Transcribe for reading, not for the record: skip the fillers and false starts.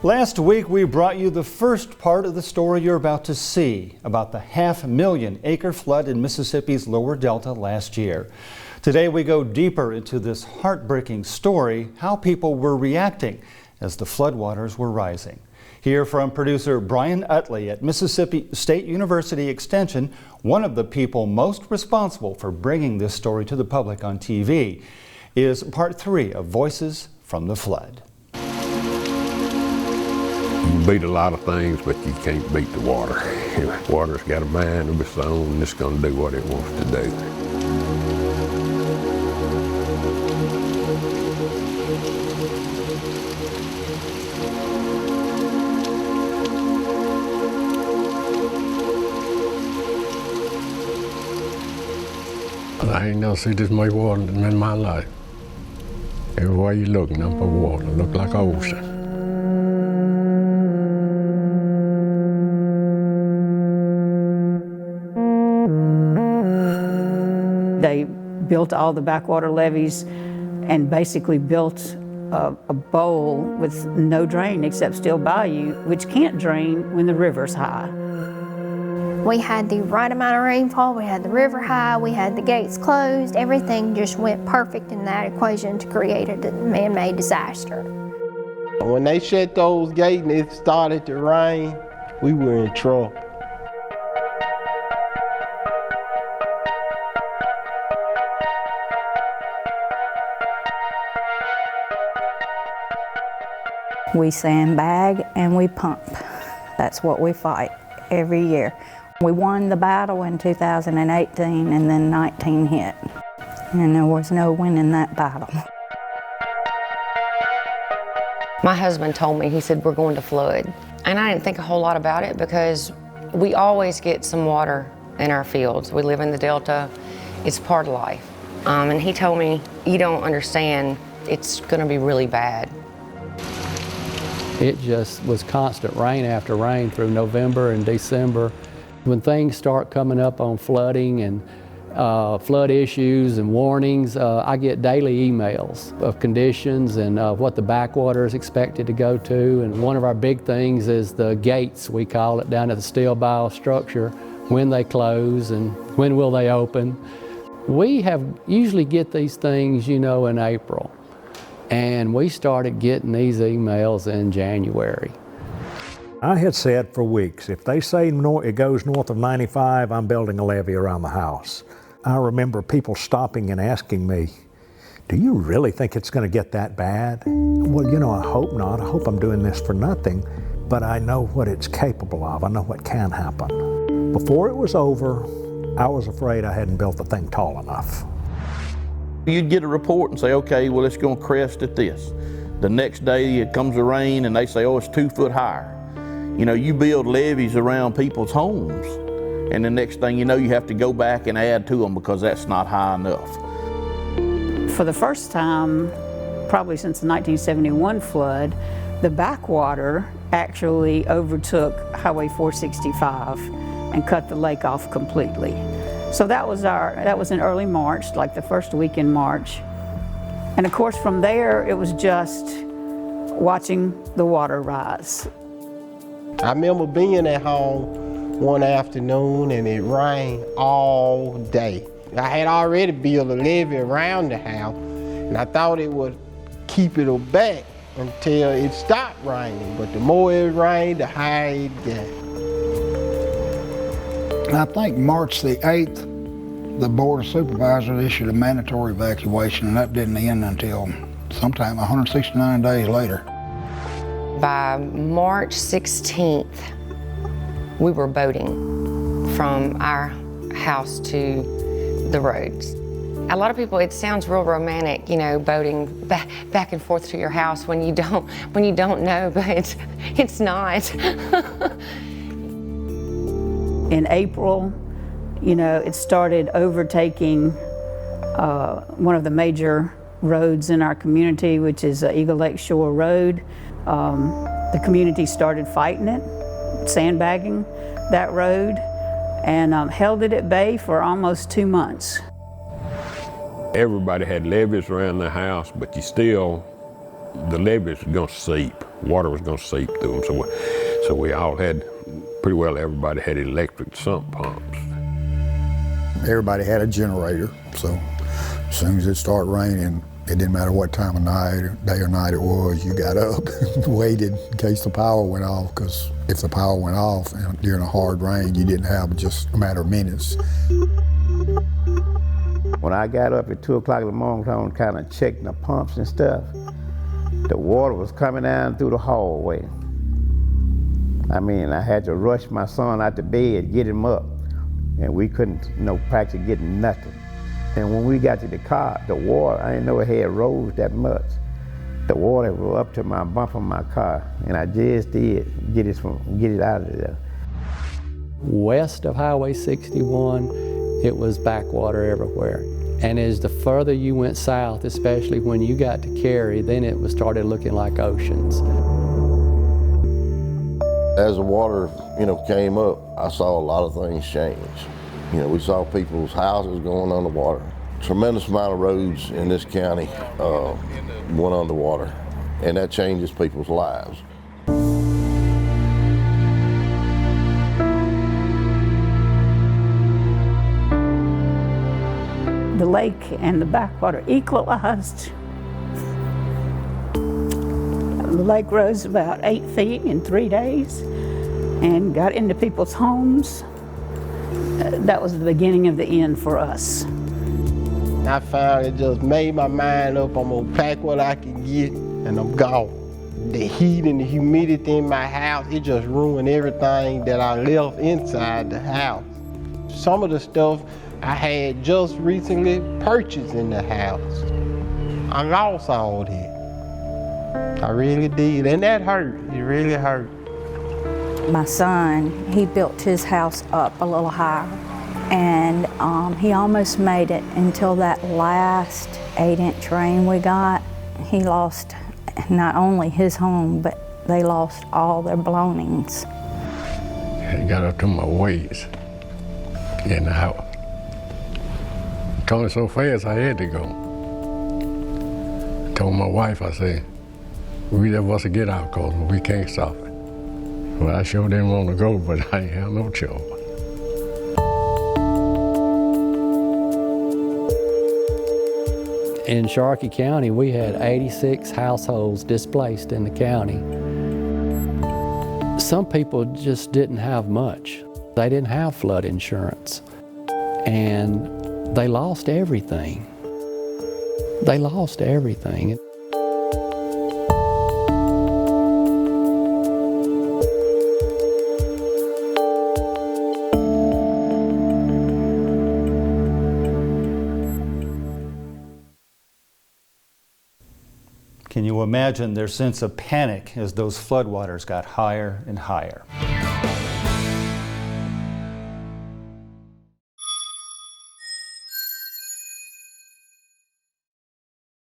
Last week, we brought you the first part of the story you're about to see about the half-million-acre flood in Mississippi's lower delta last year. Today, we go deeper into this heartbreaking story, how people were reacting as the floodwaters were rising. Hear from producer Brian Utley at Mississippi State University Extension, one of the people most responsible for bringing this story to the public on TV, is part 3 of Voices from the Flood. You can beat a lot of things, but you can't beat the water. Water's got a mind of its own, and it's going to do what it wants to do. I ain't never seen this much water in my life. Everywhere you look, nothing but water. It look like an ocean. They built all the backwater levees and basically built a bowl with no drain except Still Bayou, which can't drain when the river's high. We had the right amount of rainfall, we had the river high, we had the gates closed. Everything just went perfect in that equation to create a man-made disaster. When they shut those gates and it started to rain, we were in trouble. We sandbag and we pump. That's what we fight every year. We won the battle in 2018 and then 19 hit. And there was no winning that battle. My husband told me, he said, we're going to flood. And I didn't think a whole lot about it because we always get some water in our fields. We live in the Delta. It's part of life. And he told me, you don't understand, it's gonna be really bad. It just was constant rain after rain through November and December. When things start coming up on flooding and flood issues and warnings, I get daily emails of conditions and what the backwater is expected to go to. And one of our big things is the gates, we call it, down at the Still Bayou structure, when they close and when will they open. We usually get these things, you know, in April. And we started getting these emails in January. I had said for weeks, if they say it goes north of 95, I'm building a levee around the house. I remember people stopping and asking me, do you really think it's going to get that bad? Well, you know, I hope not. I hope I'm doing this for nothing, but I know what it's capable of. I know what can happen. Before it was over, I was afraid I hadn't built the thing tall enough. You'd get a report and say, okay, well, it's going to crest at this. The next day it comes the rain and they say, oh, it's 2 foot higher. You know, you build levees around people's homes and the next thing you know, you have to go back and add to them because that's not high enough. For the first time, probably since the 1971 flood, the backwater actually overtook Highway 465 and cut the lake off completely. So that was in early March, like the first week in March. And of course from there, it was just watching the water rise. I remember being at home one afternoon and it rained all day. I had already built a levee around the house and I thought it would keep it back until it stopped raining. But the more it rained, the higher it got. I think March the 8th, the Board of Supervisors issued a mandatory evacuation, and that didn't end until sometime 169 days later. By March 16th, we were boating from our house to the roads. A lot of people, it sounds real romantic, you know, boating back and forth to your house when you don't know, but it's not. In April, you know, it started overtaking one of the major roads in our community, which is Eagle Lake Shore Road. The community started fighting it, sandbagging that road, and held it at bay for almost 2 months. Everybody had levees around their house, but the levees are gonna seep. water was going to seep through them. So we all had, pretty well everybody had electric sump pumps. Everybody had a generator, so as soon as it started raining, it didn't matter what time of night, day or night it was, you got up and waited in case the power went off, because if the power went off during a hard rain, you didn't have just a matter of minutes. When I got up at 2 o'clock in the morning, I was kind of checking the pumps and stuff. The water was coming down through the hallway. I mean, I had to rush my son out to bed, get him up, and we couldn't, practically get nothing. And when we got to the car, the water, I didn't know it had rose that much. The water was up to my bumper of my car, and I just did get it out of there. West of Highway 61, it was backwater everywhere. And as the further you went south, especially when you got to Cary, then it started looking like oceans. As the water, came up, I saw a lot of things change. We saw people's houses going underwater. Tremendous amount of roads in this county went underwater, and that changes people's lives. The lake and the backwater equalized. The lake rose about 8 feet in 3 days and got into people's homes. That was the beginning of the end for us. I finally just made my mind up, I'm gonna pack what I can get, and I'm gone. The heat and the humidity in my house, it just ruined everything that I left inside the house. Some of the stuff I had just recently purchased in the house. I lost all that. I really did, and that hurt, it really hurt. My son, he built his house up a little higher, and he almost made it until that last 8-inch rain we got. He lost not only his home, but they lost all their belongings. It got up to my waist in the house. Coming so fast, I had to go. I told my wife, I said, we just must get out because we can't stop it. Well, I sure didn't want to go, but I ain't have no choice. In Sharkey County, we had 86 households displaced in the county. Some people just didn't have much. They didn't have flood insurance, and they lost everything. They lost everything. Can you imagine their sense of panic as those floodwaters got higher and higher?